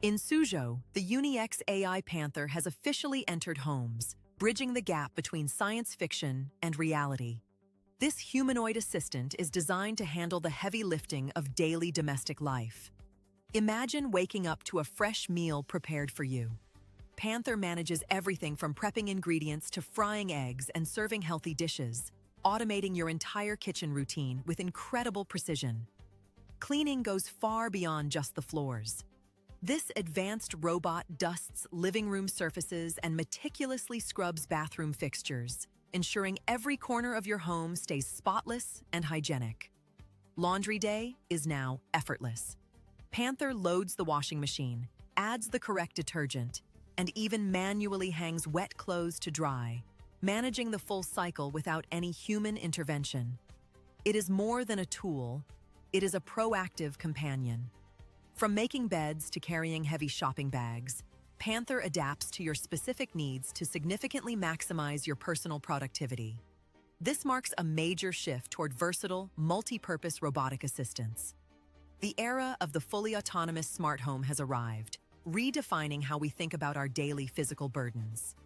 In Suzhou, the UniX AI Panther has officially entered homes, bridging the gap between science fiction and reality. This humanoid assistant is designed to handle the heavy lifting of daily domestic life. Imagine waking up to a fresh meal prepared for you. Panther manages everything from prepping ingredients to frying eggs and serving healthy dishes, automating your entire kitchen routine with incredible precision. Cleaning goes far beyond just the floors. This advanced robot dusts living room surfaces and meticulously scrubs bathroom fixtures, ensuring every corner of your home stays spotless and hygienic. Laundry day is now effortless. Panther loads the washing machine, adds the correct detergent, and even manually hangs wet clothes to dry, managing the full cycle without any human intervention. It is more than a tool, it is a proactive companion. From making beds to carrying heavy shopping bags, Panther adapts to your specific needs to significantly maximize your personal productivity. This marks a major shift toward versatile, multi-purpose robotic assistants. The era of the fully autonomous smart home has arrived, redefining how we think about our daily physical burdens.